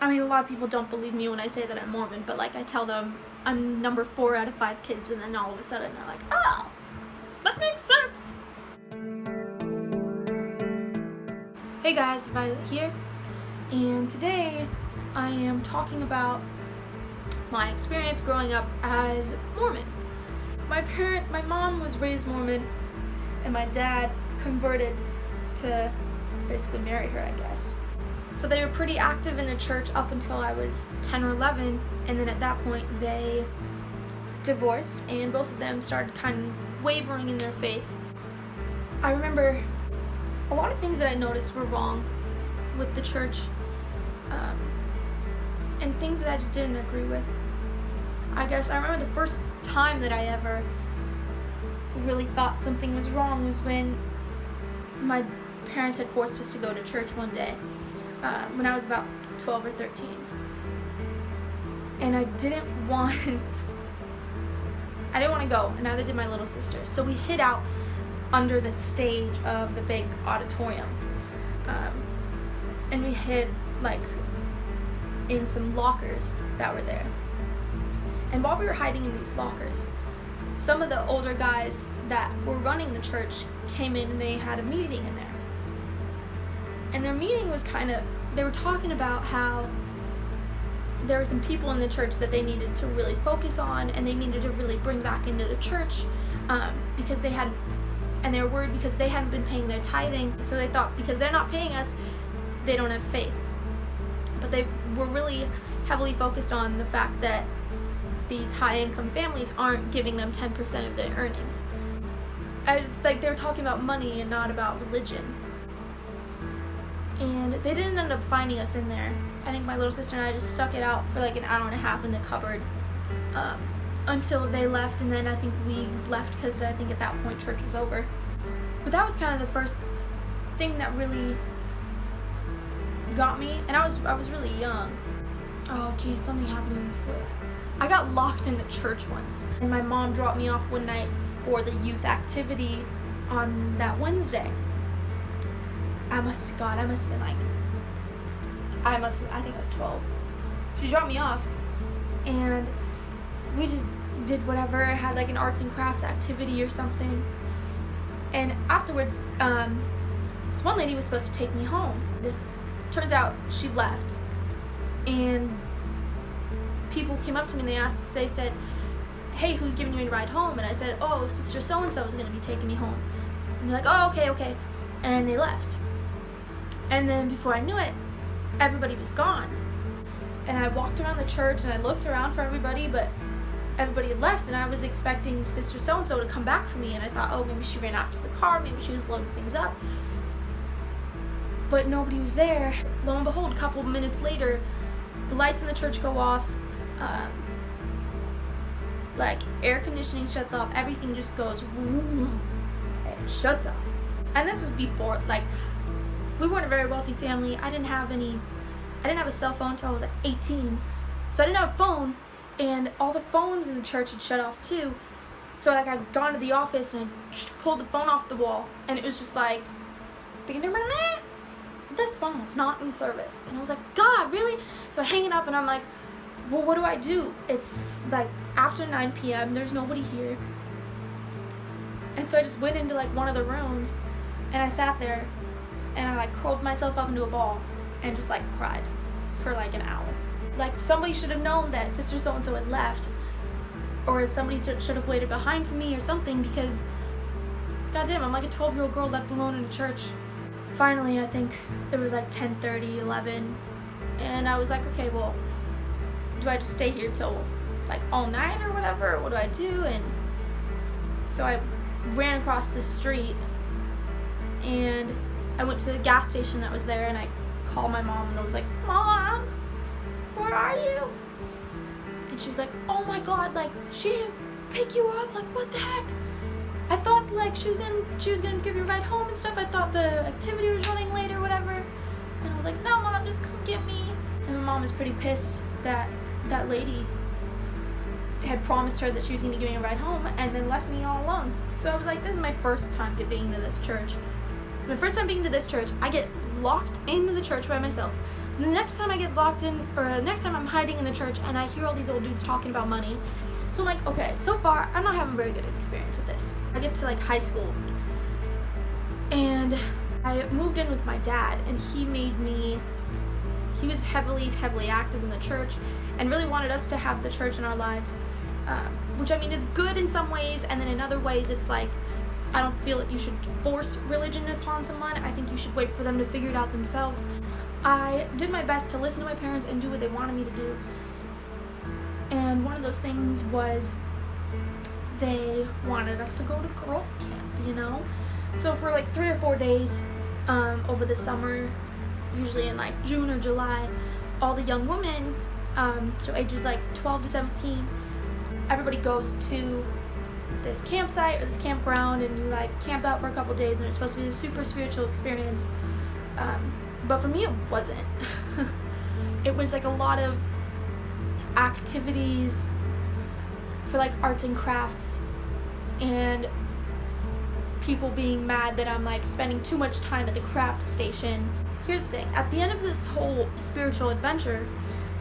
I mean, a lot of people don't believe me when I say that I'm Mormon, but like I tell them I'm number 4 out of 5 kids, and then all of a sudden they're like, oh, that makes sense. Hey guys, Violet here, and today I am talking about my experience growing up as Mormon. My mom was raised Mormon, and my dad converted to basically marry her, I guess. So they were pretty active in the church up until I was 10 or 11, and then at that point they divorced, and both of them started kind of wavering in their faith. I remember a lot of things that I noticed were wrong with the church, and things that I just didn't agree with. I guess I remember the first time that I ever really thought something was wrong was when my parents had forced us to go to church one day when I was about 12 or 13. And I didn't want to go, and neither did my little sister. So we hid out under the stage of the big auditorium. And we hid like in some lockers that were there. And while we were hiding in these lockers, some of the older guys that were running the church came in and they had a meeting in there. And their meeting was they were talking about how there were some people in the church that they needed to really focus on, and they needed to really bring back into the church because they hadn't, and they were worried because they hadn't been paying their tithing, so they thought because they're not paying us, they don't have faith. But they were really heavily focused on the fact that these high-income families aren't giving them 10% of their earnings. It's like they were talking about money and not about religion. And they didn't end up finding us in there. I think my little sister and I just stuck it out for like an hour and a half in the cupboard until they left, and then I think we left because I think at that point church was over. But that was kind of the first thing that really got me, and I was really young. Oh geez, something happened to me before that. I got locked in the church once, and my mom dropped me off one night for the youth activity on that Wednesday. I must have been like, I think I was 12. She dropped me off, and we just did whatever, had like an arts and crafts activity or something. And afterwards, this one lady was supposed to take me home. Turns out she left, and people came up to me and they said, hey, who's giving you a ride home? And I said, oh, sister so-and-so is going to be taking me home. And they're like, oh, okay. And they left. And then before I knew it, everybody was gone. And I walked around the church and I looked around for everybody, but everybody had left, and I was expecting sister so-and-so to come back for me, and I thought, oh, maybe she ran out to the car, maybe she was loading things up. But nobody was there. Lo and behold, a couple minutes later, the lights in the church go off, like air conditioning shuts off, everything just goes vroom, and it shuts off. And this was before, like, we weren't a very wealthy family. I didn't have a cell phone until I was like 18. So I didn't have a phone, and all the phones in the church had shut off too. So like I'd gone to the office and I pulled the phone off the wall, and it was just like, this phone is not in service. And I was like, God, really? So I hang it up and I'm like, well, what do I do? It's like after 9 p.m. There's nobody here. And so I just went into like one of the rooms, and I sat there and I like curled myself up into a ball and just like cried for like an hour. Like somebody should have known that sister so-and-so had left, or somebody should have waited behind for me or something, because goddamn, I'm like a 12-year-old girl left alone in a church. Finally, I think it was like 10:30, 11, and I was like, okay, well, do I just stay here till like all night or whatever, or what do I do? And so I ran across the street and I went to the gas station that was there, and I called my mom and I was like, Mom, where are you? And she was like, oh my God, like she didn't pick you up, like what the heck? I thought like she was gonna give you a ride home and stuff. I thought the activity was running late or whatever. And I was like, no Mom, just come get me. And my mom was pretty pissed that that lady had promised her that she was gonna give me a ride home and then left me all alone. So I was like, this is my first time being to this church. My first time being to this church, I get locked into the church by myself. And the next time I get locked in, or the next time I'm hiding in the church and I hear all these old dudes talking about money, so I'm like, okay, so far I'm not having a very good experience with this. I get to like high school and I moved in with my dad, and he was heavily active in the church and really wanted us to have the church in our lives, which I mean is good in some ways, and then in other ways it's like, I don't feel that you should force religion upon someone. I think you should wait for them to figure it out themselves. I did my best to listen to my parents and do what they wanted me to do. And one of those things was they wanted us to go to girls' camp, So for like 3 or 4 days over the summer, usually in like June or July, all the young women, so ages like 12 to 17, everybody goes to this campsite or this campground, and you like camp out for a couple days, and it's supposed to be a super spiritual experience. But for me, it wasn't. It was like a lot of activities for like arts and crafts, and people being mad that I'm like spending too much time at the craft station. Here's the thing, at the end of this whole spiritual adventure,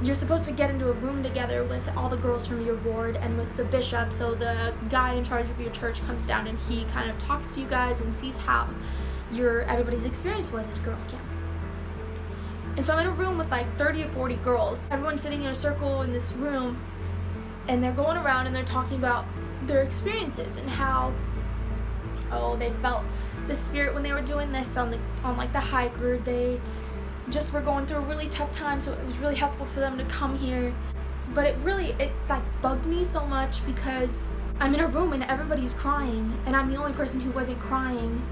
you're supposed to get into a room together with all the girls from your ward and with the bishop. So the guy in charge of your church comes down and he kind of talks to you guys and sees how everybody's experience was at girls' camp. And so I'm in a room with like 30 or 40 girls. Everyone's sitting in a circle in this room, and they're going around and they're talking about their experiences and how, they felt the spirit when they were doing this on like the hike, or they just were going through a really tough time, so it was really helpful for them to come here. But it like bugged me so much because I'm in a room and everybody's crying, and I'm the only person who wasn't crying.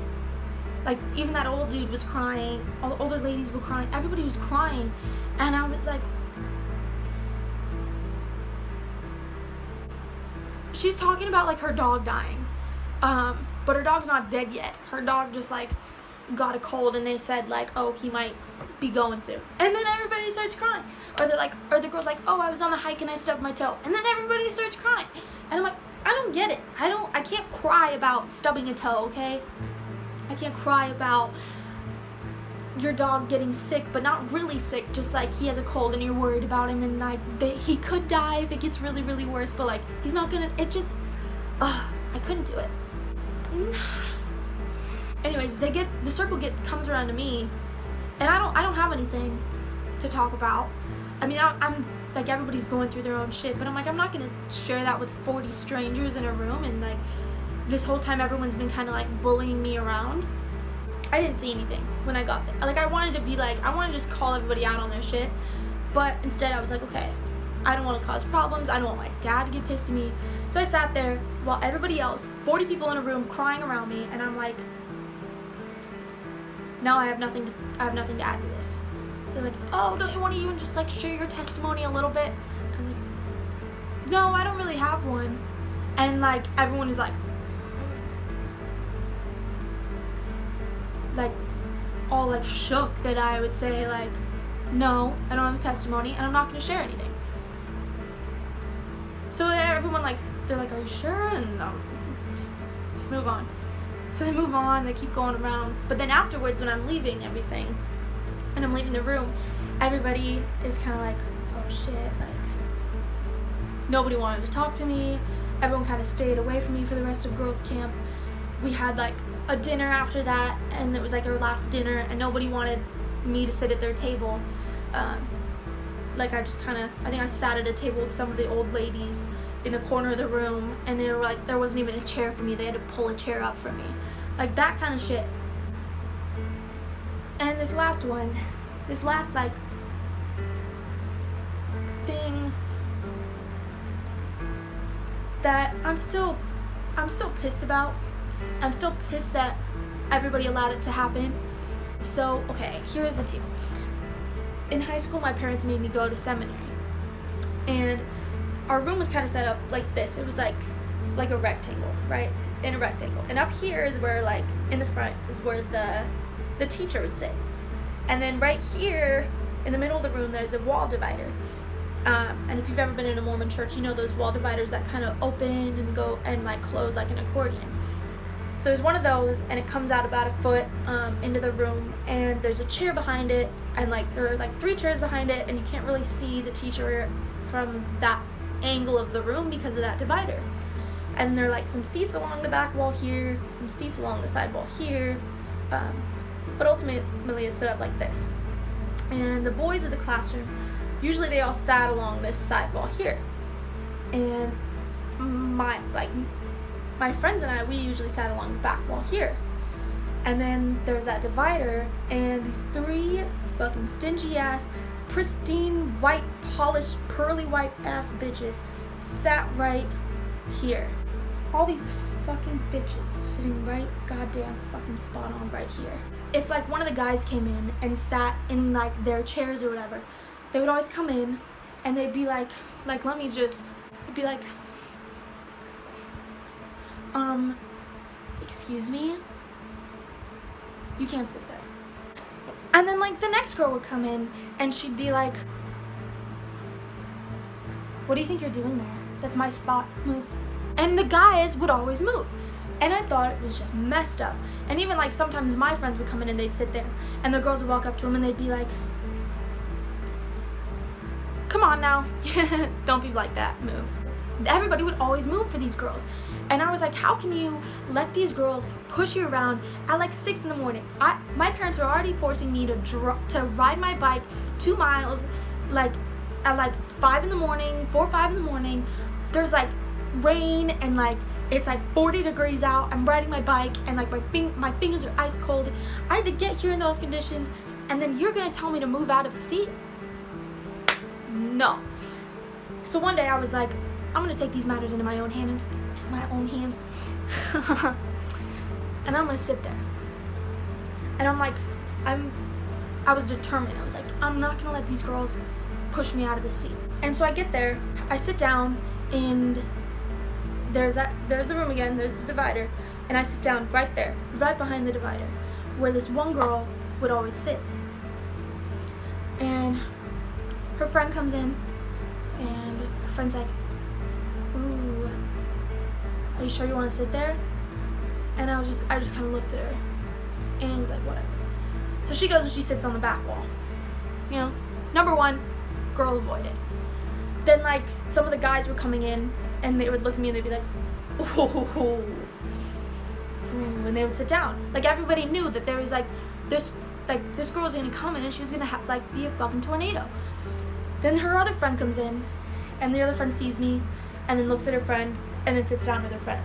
Like, even that old dude was crying, all the older ladies were crying, everybody was crying, and I was like, she's talking about like her dog dying, but her dog's not dead yet. Her dog just like got a cold, and they said like, oh, he might be going soon. And then everybody starts crying. Or the girl's like, oh, I was on the hike and I stubbed my toe. And then everybody starts crying. And I'm like, I don't get it. I can't cry about stubbing a toe, okay? I can't cry about your dog getting sick, but not really sick, just like he has a cold and you're worried about him, and like he could die if it gets really, really worse, but like he's not gonna, I couldn't do it. Anyways, the circle comes around to me, and I don't have anything to talk about. I mean, I'm like, everybody's going through their own shit, but I'm like, I'm not gonna share that with 40 strangers in a room, and like this whole time everyone's been kind of like bullying me around. I didn't see anything when I got there. Like, I wanted to just call everybody out on their shit, but instead I was like, okay, I don't want to cause problems. I don't want my dad to get pissed at me. So I sat there while everybody else, 40 people in a room, crying around me, and I'm like, no, I have nothing to add to this. They're like, oh, don't you want to even just like share your testimony a little bit? I'm like, no, I don't really have one. And like everyone is like all like shook that I would say like, no, I don't have a testimony and I'm not going to share anything. So everyone they're like, are you sure? And just move on. So they move on, they keep going around. But then afterwards, when I'm leaving everything and I'm leaving the room, everybody is kind of like, oh shit, like nobody wanted to talk to me. Everyone kind of stayed away from me for the rest of girls' camp. We had like a dinner after that, and it was like our last dinner, and nobody wanted me to sit at their table. Like I think I sat at a table with some of the old ladies in the corner of the room, and they were like, there wasn't even a chair for me. They had to pull a chair up for me. Like that kind of shit. And this last like thing that I'm still pissed about. I'm still pissed that everybody allowed it to happen. So, okay, here's the deal. In high school, my parents made me go to seminary, and our room was kind of set up like this. It was like a rectangle, right? In a rectangle. And up here is where, like, in the front is where the teacher would sit. And then right here, in the middle of the room, there's a wall divider. And if you've ever been in a Mormon church, you know those wall dividers that kind of open and go and, like, close like an accordion. So there's one of those, and it comes out about a foot into the room, and there's a chair behind it, and like there are like 3 chairs behind it, and you can't really see the teacher from that angle of the room because of that divider. And there are like some seats along the back wall here, some seats along the side wall here, but ultimately it's set up like this. And the boys of the classroom, usually they all sat along this side wall here, and my friends and I, we usually sat along the back wall here. And then there's that divider, and these 3 fucking stingy ass, pristine, white, polished, pearly white ass bitches sat right here. All these fucking bitches sitting right goddamn fucking spot on right here. If like one of the guys came in and sat in like their chairs or whatever, they would always come in and they'd be like let me just, it'd be like, excuse me, you can't sit there. And then like the next girl would come in and she'd be like, what do you think you're doing there? That's my spot, move. And the guys would always move. And I thought it was just messed up. And even like sometimes my friends would come in and they'd sit there, and the girls would walk up to them and they'd be like, come on now, don't be like that, move. Everybody would always move for these girls. And I was like, how can you let these girls push you around at like 6 in the morning? My parents were already forcing me to ride my bike 2 miles, like at like 5 in the morning, 4 or 5 in the morning. There's like rain and like it's like 40 degrees out. I'm riding my bike and like my fingers are ice cold. I had to get here in those conditions, and then you're gonna tell me to move out of the seat? No. So one day I was like, I'm gonna take these matters into my own hands, and I'm gonna sit there. And I'm like, I was determined. I was like, I'm not gonna let these girls push me out of the seat. And so I get there, I sit down, and there's the room again, there's the divider, and I sit down right there, right behind the divider, where this one girl would always sit. And her friend comes in, and her friend's like, ooh, are you sure you want to sit there? And I just kind of looked at her, and was like, whatever. So she goes and she sits on the back wall. You know, number 1, girl avoided. Then like some of the guys were coming in, and they would look at me and they'd be like, ooh, and they would sit down. Like everybody knew that there was like this girl was gonna come in and she was gonna be a fucking tornado. Then her other friend comes in, and the other friend sees me, and then looks at her friend, and then sits down with her friend.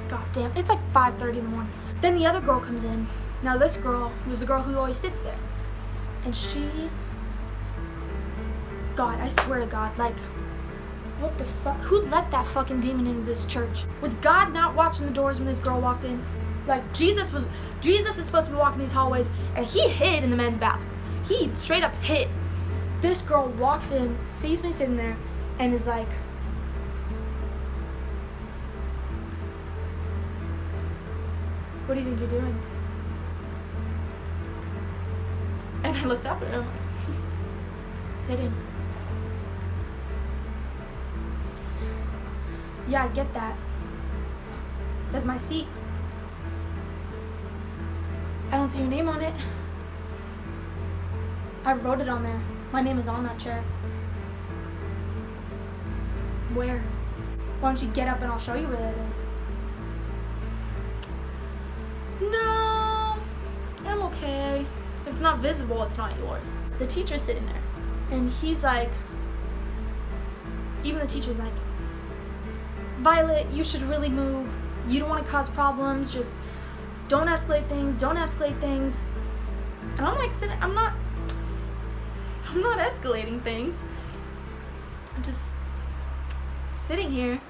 God damn, it's like 5:30 in the morning. Then the other girl comes in. Now this girl was the girl who always sits there, and she, God, I swear to God, like, what the fuck? Who let that fucking demon into this church? Was God not watching the doors when this girl walked in? Like, Jesus is supposed to be walking these hallways, and he hid in the men's bathroom. He straight up hid. This girl walks in, sees me sitting there, and is like, what do you think you're doing? And I looked up at her, I'm like, sitting. Yeah, I get that. That's my seat. I don't see your name on it. I wrote it on there. My name is on that chair. Where? Why don't you get up and I'll show you where it is? No, I'm okay. If it's not visible, it's not yours. The teacher's sitting there, and he's like, even the teacher's like, Violet, you should really move. You don't want to cause problems. Just don't escalate things. And I'm like, I'm not escalating things. I'm just sitting here,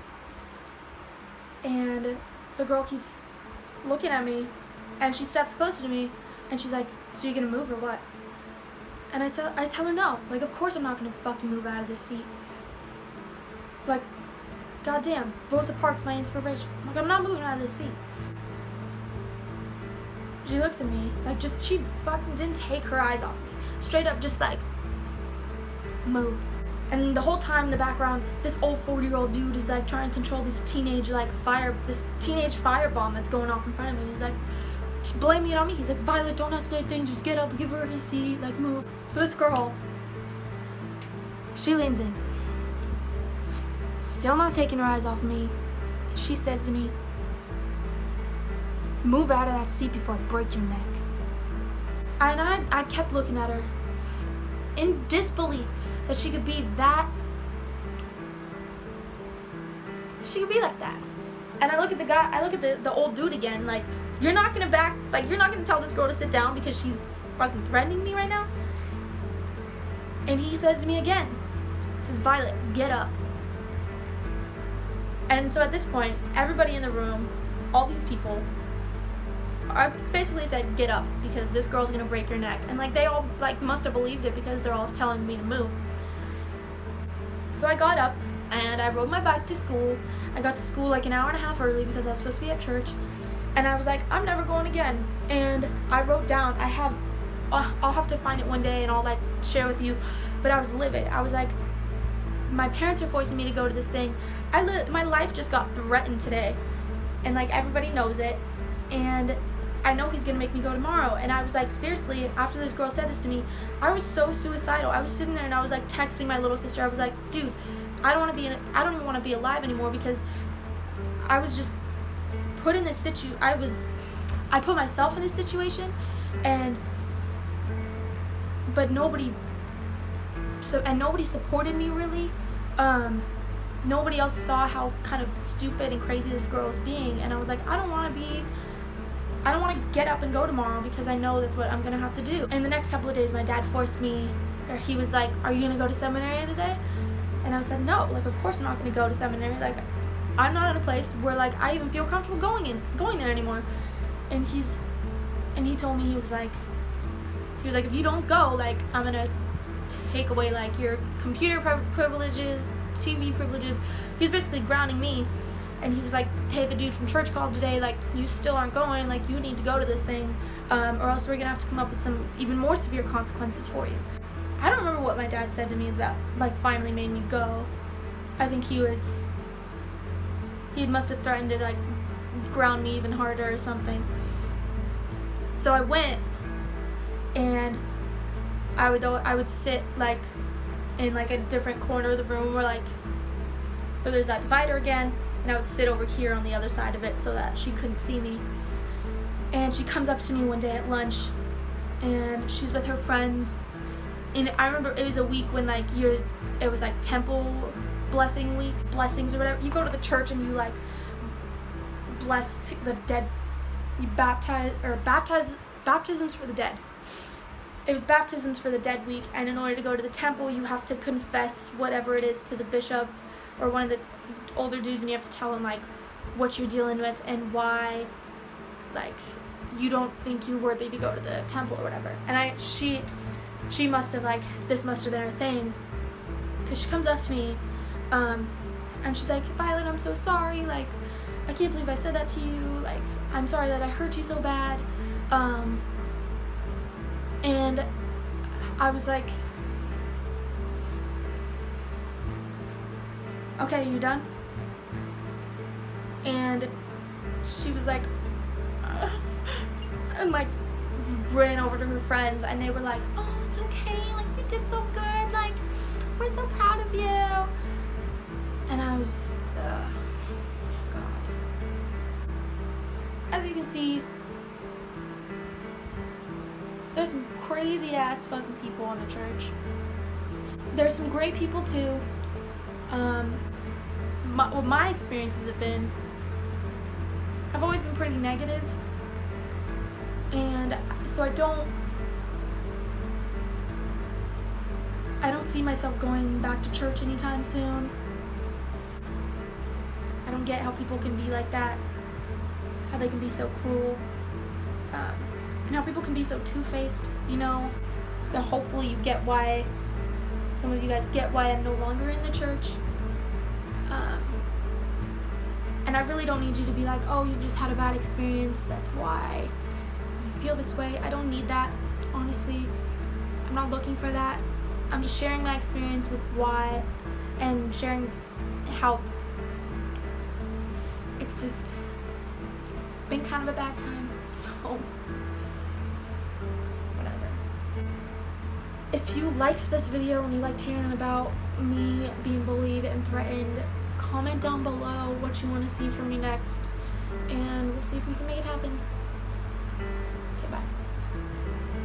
and the girl keeps looking at me, and she steps closer to me, and she's like, so you gonna move or what? And I tell her no. Like, of course I'm not gonna fucking move out of this seat. Like, goddamn, Rosa Parks' my inspiration. Like, I'm not moving out of this seat. She looks at me, like, she fucking didn't take her eyes off me. Straight up, just like, move. And the whole time in the background, this old 40-year-old dude is like trying to control this teenage firebomb that's going off in front of me. He's like blaming it on me. He's like, Violet, don't escalate things, just get up, give her a seat, like move. So this girl, she leans in, still not taking her eyes off of me. She says to me, move out of that seat before I break your neck. And I kept looking at her in disbelief that she could be that. She could be like that. And I look at the guy, I look at the old dude again, like, you're not gonna tell this girl to sit down because she's fucking threatening me right now? And he says to me again, he says, Violet, get up. And so at this point, everybody in the room, all these people, I basically said, get up, because this girl's gonna break your neck. And like, they all like must have believed it because they're all telling me to move. So I got up and I rode my bike to school. I got to school like an hour and a half early because I was supposed to be at church. And I was like, I'm never going again. And I wrote down, I'll have to find it one day and I'll like share with you. But I was livid. I was like, my parents are forcing me to go to this thing. My life just got threatened today. And like, everybody knows it. And I know he's gonna make me go tomorrow. And I was like, seriously, after this girl said this to me, I was so suicidal. I was sitting there and I was like texting my little sister. I was like, dude, I don't even want to be alive anymore, because I was just put in this I put myself in this situation, but nobody supported me really. Nobody else saw how kind of stupid and crazy this girl was being, and I was like, I don't want to get up and go tomorrow because I know that's what I'm gonna have to do. And the next couple of days, my dad forced me, or he was like, are you gonna go to seminary today? And I said, no, like, of course I'm not gonna go to seminary. Like, I'm not at a place where like I even feel comfortable going there anymore. And he told me, he was like, if you don't go, like, I'm gonna take away like your computer privileges, TV privileges. He was basically grounding me. And he was like, hey, the dude from church called today, like, you still aren't going, like, you need to go to this thing, or else we're gonna have to come up with some even more severe consequences for you. I don't remember what my dad said to me that like finally made me go. I think he must have threatened to like ground me even harder or something. So I went, and I would sit like in like a different corner of the room, where like, so there's that divider again, and I would sit over here on the other side of it so that she couldn't see me. And she comes up to me one day at lunch, and she's with her friends. And I remember it was a week when like it was like temple blessings or whatever. You go to the church and you like bless the dead. You baptisms for the dead. It was baptisms for the dead week, and in order to go to the temple, you have to confess whatever it is to the bishop or one of the older dudes, and you have to tell him like what you're dealing with and why, like, you don't think you're worthy to go to the temple or whatever. And she must have, like, this must have been her thing, because she comes up to me, and she's like, Violet, I'm so sorry, like, I can't believe I said that to you, like, I'm sorry that I hurt you so bad. And I was like, okay, you done? And she was like, and like ran over to her friends, and they were like, oh, it's okay, like, you did so good, like, we're so proud of you. And I was, God. As you can see, there's some crazy ass fucking people in the church. There's some great people too. What my experiences have been, I've always been pretty negative, and so I don't see myself going back to church anytime soon. I don't get how people can be like that, how they can be so cruel, and how people can be so two-faced, you know. But hopefully you get why, some of you guys get why I'm no longer in the church. And I really don't need you to be like, oh, you've just had a bad experience, that's why you feel this way. I don't need that, honestly. I'm not looking for that. I'm just sharing my experience with why, and sharing how it's just been kind of a bad time, so whatever. If you liked this video and you liked hearing about me being bullied and threatened, comment down below what you want to see from me next, and we'll see if we can make it happen.